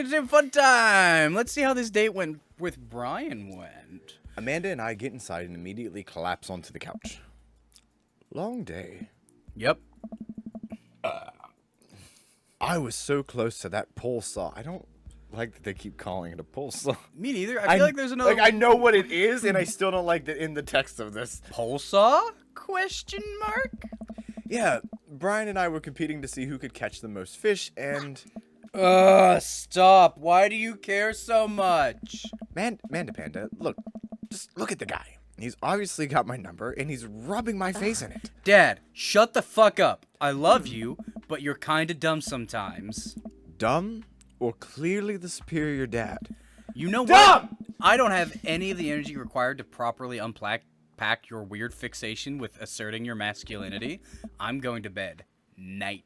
entertainment fun time. Let's see how this date went with Brian went. Amanda and I get inside and immediately collapse onto the couch. Long day. Yep. I was so close to that pole saw. I don't like that they keep calling it a pole saw. Me neither. I feel like there's another... Like, I know what it is, and I still don't like that in the text of this. Pole saw? Question mark? Yeah, Brian and I were competing to see who could catch the most fish, and... Stop. Why do you care so much? Manda Panda, look. Just look at the guy. He's obviously got my number, and he's rubbing my face in it. Dad, shut the fuck up. I love you, but you're kinda dumb sometimes. Dumb or clearly the superior dad? You know what? Dumb! I don't have any of the energy required to properly unpack your weird fixation with asserting your masculinity. I'm going to bed. Night.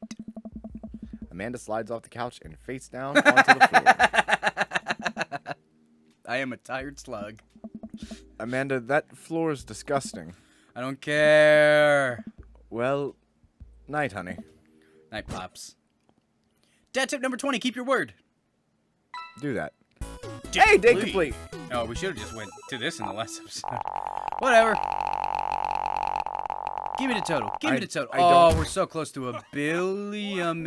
Amanda slides off the couch and face down onto the floor. I am a tired slug. Amanda, that floor is disgusting. I don't care. Well, night, honey. Night, Pops. Dad tip number 20, keep your word. Do that. Hey, day complete. Oh, we should have just went to this in the last episode. Whatever. Give me the total. Give me the total. Oh, we're so close to a billion.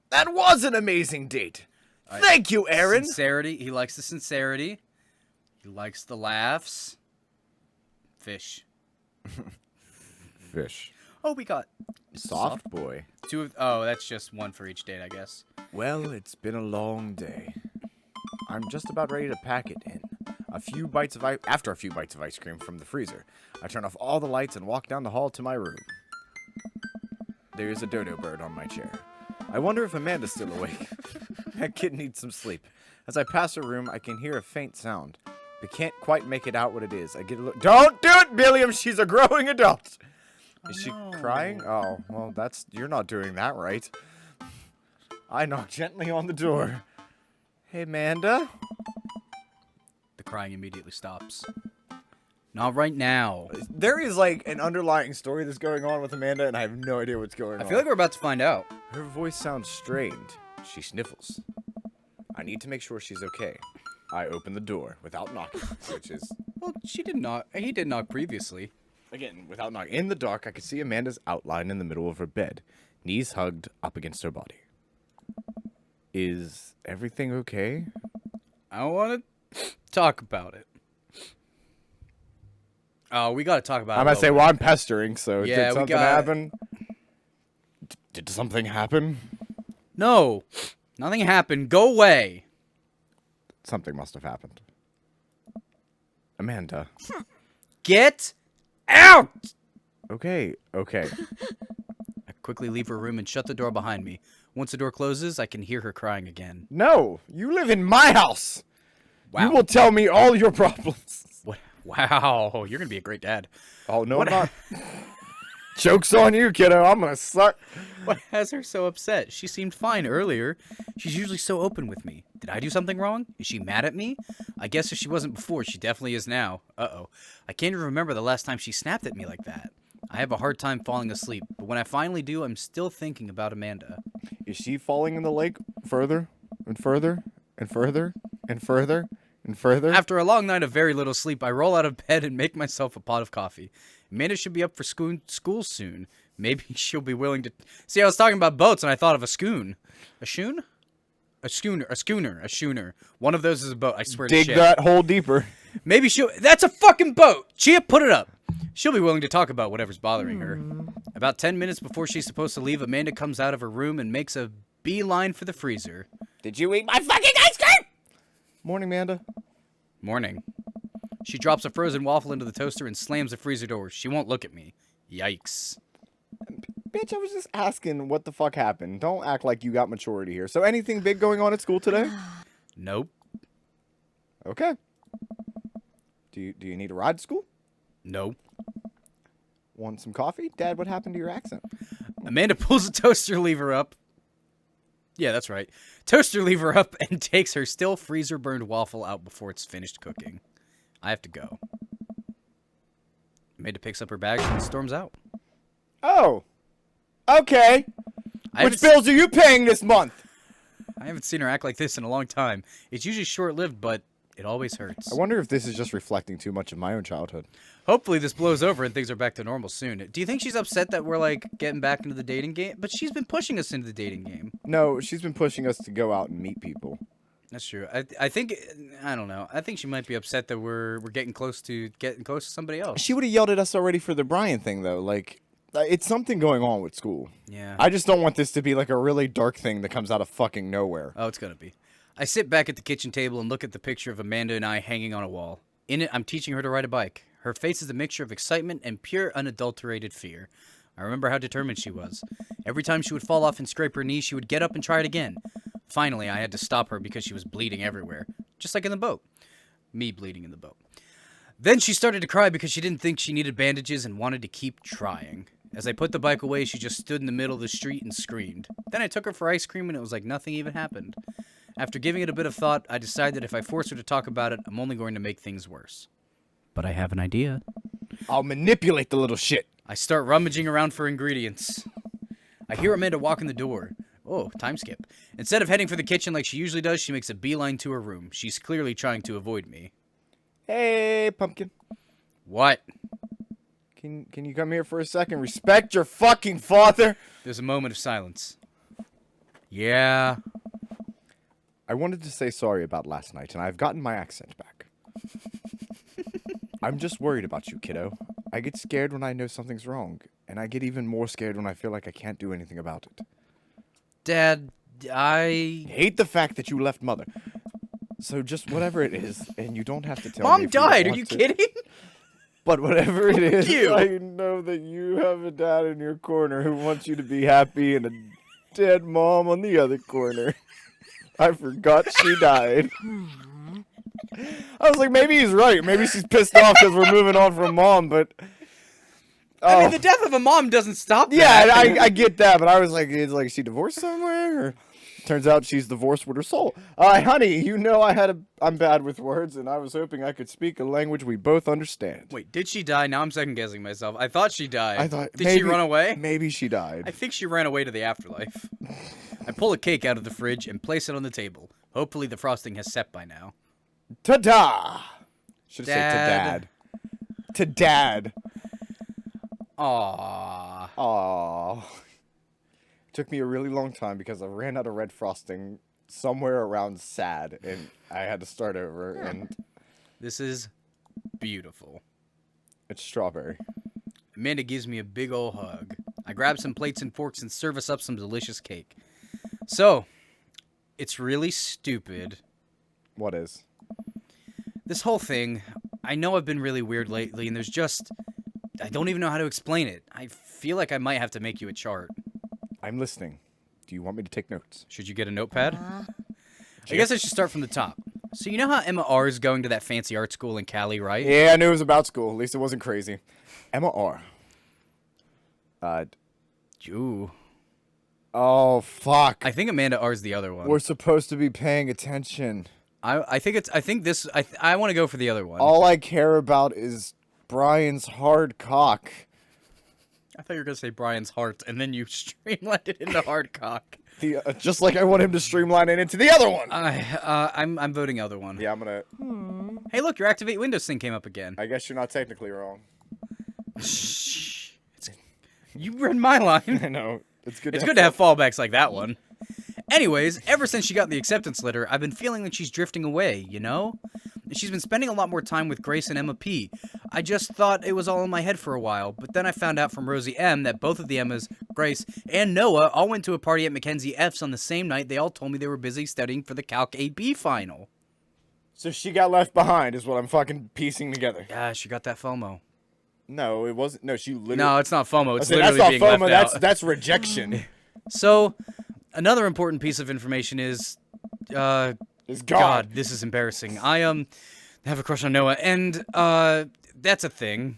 That was an amazing date. Thank you, Aaron. Sincerity. He likes the sincerity. He likes the laughs. Fish. Fish. Oh, we got Soft boy. two of. Oh, that's just one for each date, I guess. Well, it's been a long day. I'm just about ready to pack it in. After a few bites of ice cream from the freezer, I turn off all the lights and walk down the hall to my room. There is a dodo bird on my chair. I wonder if Amanda's still awake. That kid needs some sleep. As I pass her room, I can hear a faint sound, but can't quite make it out what it is. I get a look. Don't do it, Billium! She's a growing adult! Is she crying? Oh, well, you're not doing that right. I knock gently on the door. Hey, Amanda? The crying immediately stops. Not right now. There is, like, an underlying story that's going on with Amanda, and I have no idea what's going on. I feel like we're about to find out. Her voice sounds strained. She sniffles. I need to make sure she's okay. I open the door without knocking, which is... Well, she did not. He did knock previously. Again, without knocking. In the dark, I could see Amanda's outline in the middle of her bed, knees hugged up against her body. Is everything okay? I want to talk about it. Oh, we got to talk about it. I'm going to say, well, I'm pestering, so Yeah, did something happen? Did something happen? No, nothing happened. Go away. Something must have happened. Amanda. Get out! Okay. I quickly leave her room and shut the door behind me. Once the door closes, I can hear her crying again. No, you live in my house. Wow. You will tell me all your problems. What? Wow, you're going to be a great dad. Oh, no, I'm not. Joke's on you, kiddo. I'm going to suck. What has her so upset? She seemed fine earlier. She's usually so open with me. Did I do something wrong? Is she mad at me? I guess if she wasn't before, she definitely is now. Uh-oh. I can't even remember the last time she snapped at me like that. I have a hard time falling asleep, but when I finally do, I'm still thinking about Amanda. Is she falling in the lake further and further and further and further and further? After a long night of very little sleep, I roll out of bed and make myself a pot of coffee. Amanda should be up for school soon. Maybe she'll be willing to... See, I was talking about boats, and I thought of a schoon. A shoon? A schooner. One of those is a boat, I swear to shit. Dig that hole deeper. Maybe she'll... That's a fucking boat! Chia, put it up! She'll be willing to talk about whatever's bothering her. About 10 minutes before she's supposed to leave, Amanda comes out of her room and makes a beeline for the freezer. Did you eat my fucking ice cream? Morning, Amanda. Morning. She drops a frozen waffle into the toaster and slams the freezer door. She won't look at me. Yikes. Bitch, I was just asking what the fuck happened. Don't act like you got maturity here. So anything big going on at school today? Nope. Okay. Do you need a ride to school? Nope. Want some coffee? Dad, what happened to your accent? Amanda pulls the toaster lever up. Yeah, that's right. Toaster lever up and takes her still freezer-burned waffle out before it's finished cooking. I have to go. Amanda picks up her bags and storms out. Oh. Okay. Which bills are you paying this month? I haven't seen her act like this in a long time. It's usually short-lived, but it always hurts. I wonder if this is just reflecting too much of my own childhood. Hopefully this blows over and things are back to normal soon. Do you think she's upset that we're, like, getting back into the dating game? But she's been pushing us into the dating game. No, she's been pushing us to go out and meet people. That's true. I think, I don't know. I think she might be upset that we're getting close to somebody else. She would have yelled at us already for the Brian thing, though. Like, it's something going on with school. Yeah. I just don't want this to be like a really dark thing that comes out of fucking nowhere. Oh, it's gonna be. I sit back at the kitchen table and look at the picture of Amanda and I hanging on a wall. In it, I'm teaching her to ride a bike. Her face is a mixture of excitement and pure, unadulterated fear. I remember how determined she was. Every time she would fall off and scrape her knee, she would get up and try it again. Finally, I had to stop her because she was bleeding everywhere. Just like in the boat. Me bleeding in the boat. Then she started to cry because she didn't think she needed bandages and wanted to keep trying. As I put the bike away, she just stood in the middle of the street and screamed. Then I took her for ice cream and it was like nothing even happened. After giving it a bit of thought, I decided that if I force her to talk about it, I'm only going to make things worse. But I have an idea. I'll manipulate the little shit. I start rummaging around for ingredients. I hear Amanda walk in the door. Oh, time skip. Instead of heading for the kitchen like she usually does, she makes a beeline to her room. She's clearly trying to avoid me. Hey, pumpkin. What? Can you come here for a second? Respect your fucking father. There's a moment of silence. Yeah. I wanted to say sorry about last night, and I've gotten my accent back. I'm just worried about you, kiddo. I get scared when I know something's wrong, and I get even more scared when I feel like I can't do anything about it. Dad, I Hate the fact that you left Mother. So just whatever it is, and you don't have to tell me. Mom if you don't died. Are want you to. kidding? But whatever it is, you. I know that you have a dad in your corner who wants you to be happy and a dead mom on the other corner. I forgot she died. I was like, maybe he's right. Maybe she's pissed off because we're moving on from Mom, but... I mean, the death of a mom doesn't stop Yeah, that. I get that, but I was like, is she divorced somewhere? Or... Turns out she's divorced with her soul. Honey, you know I'm bad with words, and I was hoping I could speak a language we both understand. Wait, did she die? Now I'm second guessing myself. I thought she died. I thought Did she run away? Maybe she died. I think she ran away to the afterlife. I pull a cake out of the fridge and place it on the table. Hopefully the frosting has set by now. Ta-da! Should have said Dad. to Dad. Aww. Aww. It took me a really long time because I ran out of red frosting somewhere around sad, and I had to start over, and This is beautiful. it's strawberry. Amanda gives me a big ol' hug. I grab some plates and forks and serve us up some delicious cake. So, it's really stupid. What is? This whole thing, I know I've been really weird lately, and there's just... I don't even know how to explain it. I feel like I might have to make you a chart. I'm listening. Do you want me to take notes? Should you get a notepad? I guess I should start from the top. So you know how Emma R. is going to that fancy art school in Cali, right? Yeah, I knew it was about school. At least it wasn't crazy. Emma R. Ooh. Oh, fuck. I think Amanda R. is the other one. We're supposed to be paying attention. I want to go for the other one. All I care about is Brian's hard cock. I thought you were going to say Brian's heart, and then you streamlined it into hard cock. Just like I want him to streamline it into the other one. I'm voting other one. Yeah, I'm gonna... Hey, look, your activate Windows thing came up again. I guess you're not technically wrong. Shh. You read my line. I know. It's good to have fallbacks like that one. Anyways, ever since she got the acceptance letter, I've been feeling like she's drifting away, you know? She's been spending a lot more time with Grace and Emma P. I just thought it was all in my head for a while, but then I found out from Rosie M that both of the Emmas, Grace, and Noah all went to a party at Mackenzie F's on the same night. They all told me they were busy studying for the Calc AB final. So she got left behind is what I'm fucking piecing together. Yeah, she got that FOMO. No, it wasn't. No, she literally... No, it's not FOMO. It's I said, literally that's being not FOMO. left out. That's rejection. So, another important piece of information is... It's God, this is embarrassing. I have a crush on Noah, and that's a thing.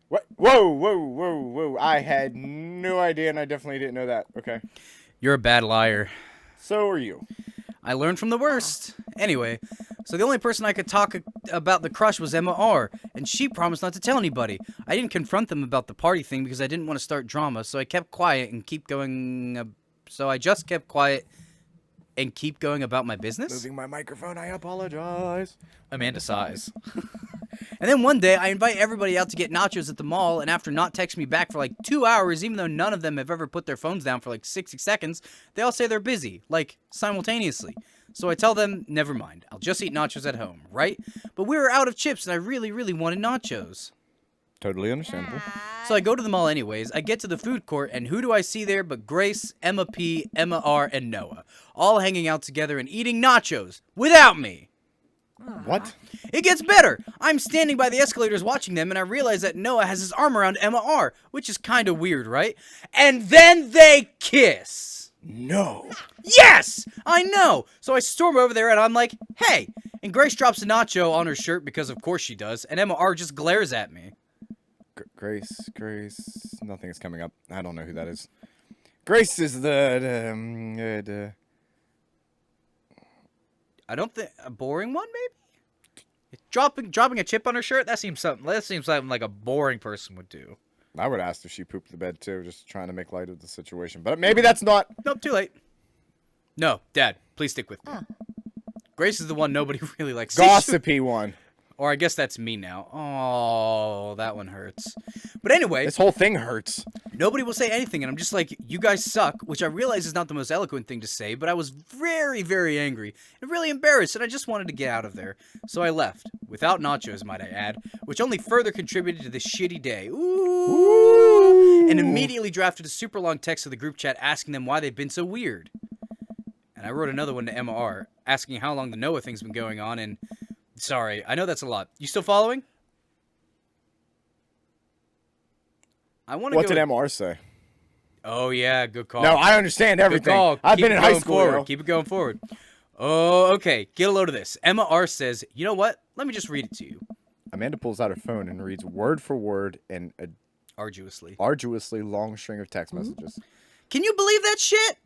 What? Whoa. I had no idea, and I definitely didn't know that. Okay. You're a bad liar. So are you. I learned from the worst. Anyway, so the only person I could talk about the crush was Emma R., and she promised not to tell anybody. I didn't confront them about the party thing because I didn't want to start drama, so I kept quiet and keep going... so I just kept quiet and keep going about my business? Moving my microphone, I apologize. Amanda sighs. And then one day, I invite everybody out to get nachos at the mall, and after not texting me back for like 2 hours, even though none of them have ever put their phones down for like 60 seconds, they all say they're busy, like, simultaneously. So I tell them, never mind, I'll just eat nachos at home, right? But we were out of chips, and I really, really wanted nachos. Totally understandable. So I go to the mall anyways, I get to the food court, and who do I see there but Grace, Emma P, Emma R, and Noah, all hanging out together and eating nachos, without me. What? It gets better. I'm standing by the escalators watching them, and I realize that Noah has his arm around Emma R, which is kind of weird, right? And then they kiss. No. Yes! I know! So I storm over there, and I'm like, hey! And Grace drops a nacho on her shirt, because of course she does, and Emma R just glares at me. Grace. Nothing is coming up. I don't know who that is. Grace is the I don't think... a boring one, maybe? Dropping a chip on her shirt? That seems something like a boring person would do. I would ask if she pooped the bed too, just trying to make light of the situation. But maybe that's not. Nope, too late. No, Dad, please stick with me. Grace is the one nobody really likes. Gossipy one. Or I guess that's me now. Oh, that one hurts. But anyway, This whole thing hurts. nobody will say anything, and I'm just like, you guys suck, which I realize is not the most eloquent thing to say, but I was very, very angry and really embarrassed, and I just wanted to get out of there. So I left, without nachos, might I add, which only further contributed to this shitty day. Ooh! And immediately drafted a super long text to the group chat asking them why they've been so weird. And I wrote another one to Emma R, asking how long the Noah thing's been going on, and... sorry, I know that's a lot. You still following? I want to. What did MR say? Oh yeah, good call. No, I understand everything. Good call. I've Keep been it in high going school. Forward. Yo. Keep it going forward. Oh, okay. Get a load of this. Emma R says, "You know what? Let me just read it to you." Amanda pulls out her phone and reads word for word an Arduously. arduously long string of text messages. Can you believe that shit?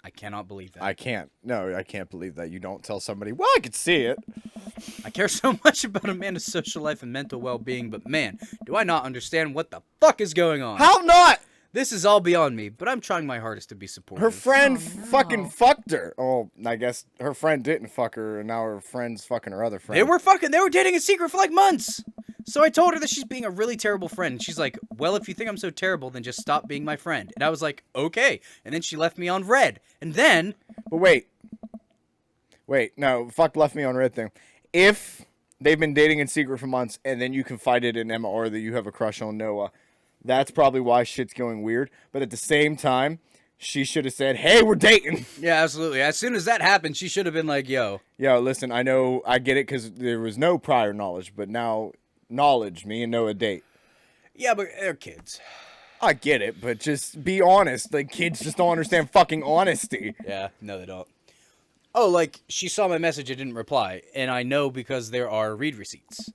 I cannot believe that. I can't. No, I can't believe that you don't tell somebody, well, I could see it. I care so much about Amanda's social life and mental well-being, but man, do I not understand what the fuck is going on. How not? This is all beyond me, but I'm trying my hardest to be supportive. Her friend fucking fucked her. Oh, I guess her friend didn't fuck her, and now her friend's fucking her other friend. They were dating in secret for like months. So I told her that she's being a really terrible friend. And she's like, well, if you think I'm so terrible, then just stop being my friend. And I was like, okay. And then she left me on red. And then... But wait. No, fuck left me on red thing. If they've been dating in secret for months, and then you confided in Emma or that you have a crush on Noah, that's probably why shit's going weird. But at the same time, she should have said, hey, we're dating. Yeah, absolutely. As soon as that happened, she should have been like, yo, listen, I know, I get it because there was no prior knowledge, but now knowledge, me and Noah date. yeah, but they're kids. I get it, but just be honest. Like, kids just don't understand fucking honesty. Yeah, no, they don't. Oh, like, she saw my message and didn't reply. And I know because there are read receipts.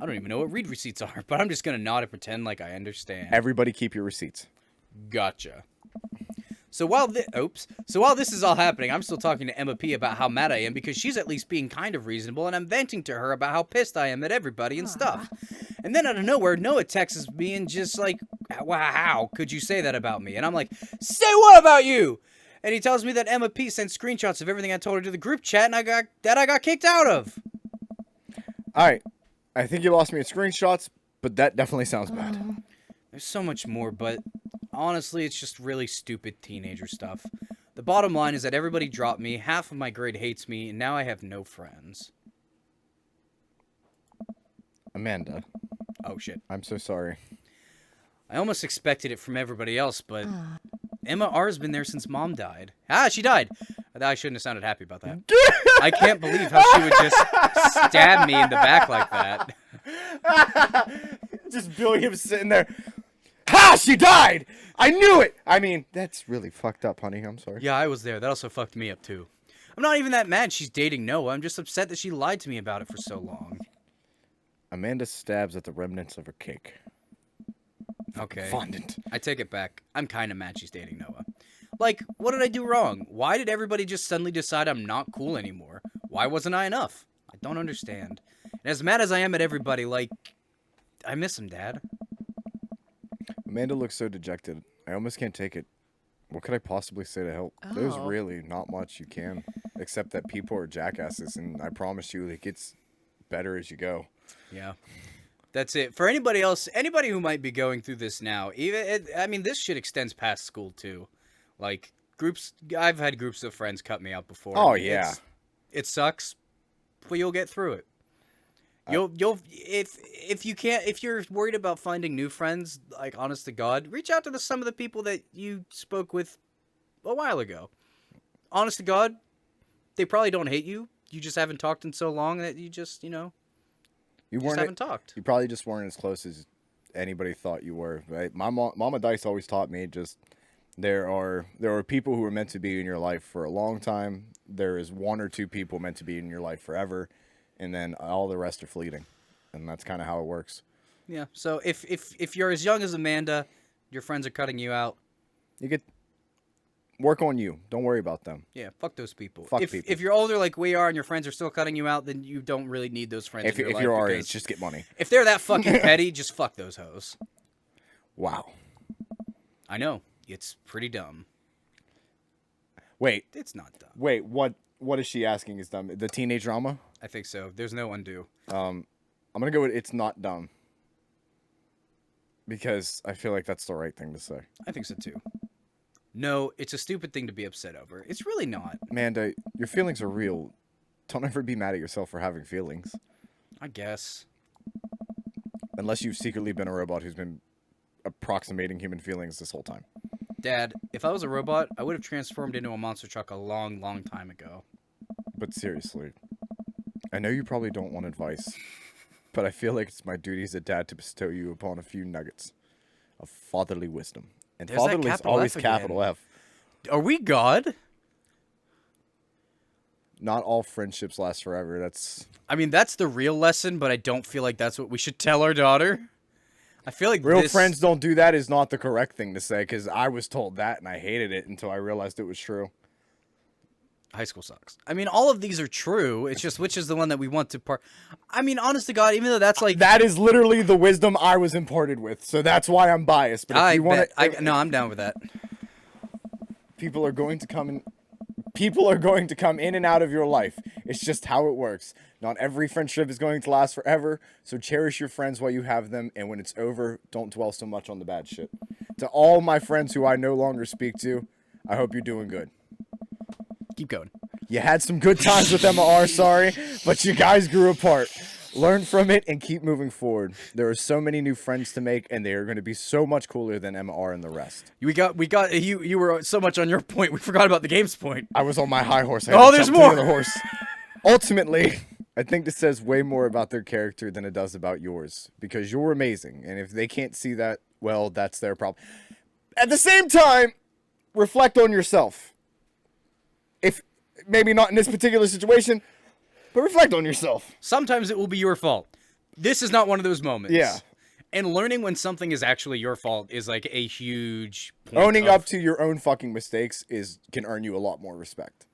I don't even know what read receipts are, but I'm just going to nod and pretend like I understand. Everybody keep your receipts. Gotcha. So while this is all happening, I'm still talking to Emma P about how mad I am because she's at least being kind of reasonable, and I'm venting to her about how pissed I am at everybody and stuff. And then out of nowhere, Noah texts me and just like, wow, how could you say that about me? And I'm like, say what about you? And he tells me that Emma P sent screenshots of everything I told her to the group chat, and I got kicked out of. All right. I think you lost me at screenshots, but that definitely sounds bad. There's so much more, but honestly, it's just really stupid teenager stuff. The bottom line is that everybody dropped me, half of my grade hates me, and now I have no friends. Amanda. Oh, shit. I'm so sorry. I almost expected it from everybody else, but Emma R's been there since Mom died. She died. I shouldn't have sounded happy about that. I can't believe how she would just stab me in the back like that. Just Billium sitting there. Ha! She died! I knew it! I mean, that's really fucked up, honey. I'm sorry. Yeah, I was there. That also fucked me up, too. I'm not even that mad she's dating Noah. I'm just upset that she lied to me about it for so long. Amanda stabs at the remnants of her cake. Okay. Fondant. I take it back. I'm kind of mad she's dating Noah. Like, what did I do wrong? Why did everybody just suddenly decide I'm not cool anymore? Why wasn't I enough? I don't understand. And as mad as I am at everybody, like, I miss him, Dad. Amanda looks so dejected. I almost can't take it. What could I possibly say to help? There's Oh. really not much you can, except that people are jackasses, and I promise you, it gets better as you go. Yeah. That's it. For anybody else, anybody who might be going through this now, I mean, this shit extends past school too. Like groups, I've had groups of friends cut me out before. Oh, yeah. It sucks, but you'll get through it. If you can't, if you're worried about finding new friends, like honest to God, reach out to some of the people that you spoke with a while ago. Honest to God, they probably don't hate you. You just haven't talked in so long that you just, You just haven't talked. You probably just weren't as close as anybody thought you were. Right? My Mama Dice always taught me just there are people who are meant to be in your life for a long time. There is one or two people meant to be in your life forever, and then all the rest are fleeting, and that's kind of how it works. Yeah. So if you're as young as Amanda, your friends are cutting you out. You get work on you. Don't worry about them. Yeah, fuck those people. Fuck if people. if you're older like we are and your friends are still cutting you out, then you don't really need those friends. If in your life you're our because age, just get money. if they're that fucking petty, just fuck those hoes. Wow. I know it's pretty dumb. Wait. It's not dumb. Wait. What is she asking is dumb? The teenage drama? I think so. There's no undo. I'm gonna go with it's not dumb. Because I feel like that's the right thing to say. I think so too. No, it's a stupid thing to be upset over. It's really not. Amanda, your feelings are real. Don't ever be mad at yourself for having feelings. I guess. Unless you've secretly been a robot who's been approximating human feelings this whole time. Dad, if I was a robot, I would have transformed into a monster truck a long, long time ago. But seriously, I know you probably don't want advice, but I feel like it's my duty as a dad to bestow you upon a few nuggets of fatherly wisdom. And There's that fatherly is capital always F again. capital F. Are we God? Not all friendships last forever. I mean, that's the real lesson, but I don't feel like that's what we should tell our daughter. I feel like Real friends don't do that is not the correct thing to say, because I was told that and I hated it until I realized it was true. High school sucks. I mean, all of these are true. It's just which is the one that we want to part. I mean, honest to God, even though that's like That is literally the wisdom I was imparted with, so that's why I'm biased. But if you want to, no, I'm down with that. people are going to come in and out of your life. It's just how it works. Not every friendship is going to last forever, so cherish your friends while you have them, and when it's over, don't dwell so much on the bad shit. To all my friends who I no longer speak to, I hope you're doing good. Keep going. You had some good times with MR, sorry, but you guys grew apart. Learn from it and keep moving forward. There are so many new friends to make, and they are going to be so much cooler than MR and the rest. We got you were so much on your point. We forgot about the game's point. I was on my high horse. There's more. The horse. Ultimately, I think this says way more about their character than it does about yours, because you're amazing, and if they can't see that, well, that's their problem. At the same time, reflect on yourself. If maybe not in this particular situation, but reflect on yourself. Sometimes it will be your fault. This is not one of those moments. Yeah. And learning when something is actually your fault is like a huge point Owning of- up to your own fucking mistakes can earn you a lot more respect.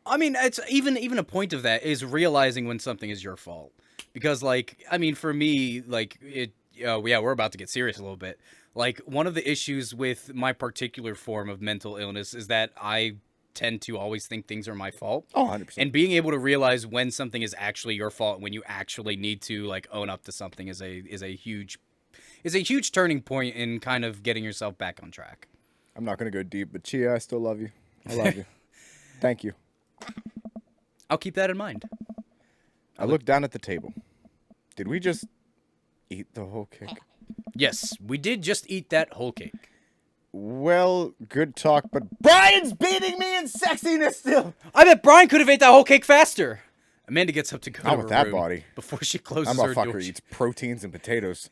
I mean, it's even a point of that is realizing when something is your fault. Because like, I mean, for me, like we're about to get serious a little bit. Like one of the issues with my particular form of mental illness is that I tend to always think things are my fault. Oh, 100%. And being able to realize when something is actually your fault, when you actually need to like own up to something is a huge turning point in kind of getting yourself back on track. I'm not going to go deep, but Chia, I still love you. I love you. Thank you. I'll keep that in mind. I looked down at the table. Did we just eat the whole cake? Yes, we did just eat that whole cake. Well, good talk, but Brian's beating me in sexiness still. I bet Brian could have ate that whole cake faster. Amanda gets up to go Not to with her that room body. before she closes That her door. motherfucker eats proteins and potatoes.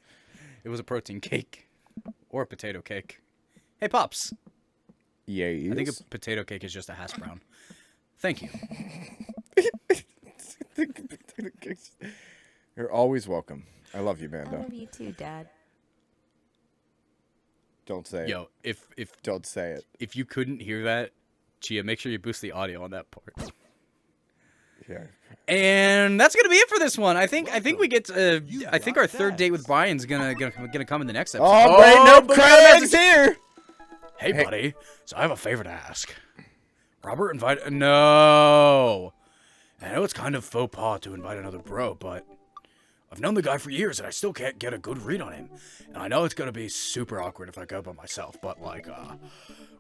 It was a protein cake or a potato cake. Hey, Pops. Yeah, I think a potato cake is just a hash brown. Thank you. You're always welcome. I love you, I Amanda. love you too, Dad. Don't say it. Yo, if Don't say it. if you couldn't hear that, Chia, make sure you boost the audio on that part. Yeah. And that's gonna be it for this one. I think we get. I think our third date with Brian's gonna come in the next episode. Oh, wait, no, Craig's here. Hey, buddy. So I have a favor to ask. Robert invited... No. I know it's kind of faux pas to invite another bro, but... I've known the guy for years, and I still can't get a good read on him. And I know it's gonna be super awkward if I go by myself, but, like,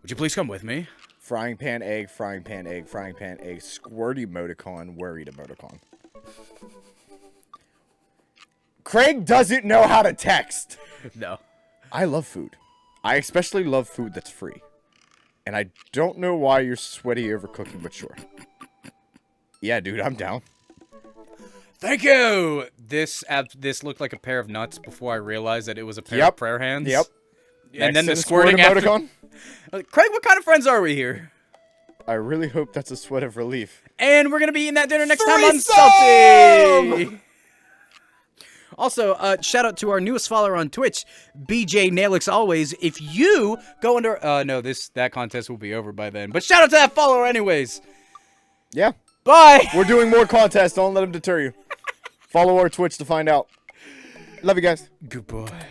would you please come with me? Frying pan, egg, frying pan, egg, frying pan, egg, squirt emoticon, worried emoticon. Craig doesn't know how to text. No. I love food. I especially love food that's free. And I don't know why you're sweaty over cooking, but sure. Yeah, dude, I'm down. Thank you! This looked like a pair of nuts before I realized that it was a pair of prayer hands. Yep. And then the squirt squirting after. emoticon. Craig, what kind of friends are we here? I really hope that's a sweat of relief. And we're gonna be eating that dinner next time on Threesome! Salty! Also, shout out to our newest follower on Twitch, BJ Nailix Always. If you go under... no, that contest will be over by then. But shout out to that follower anyways. Yeah. Bye! We're doing more contests. Don't let them deter you. Follow our Twitch to find out. Love you guys. Goodbye.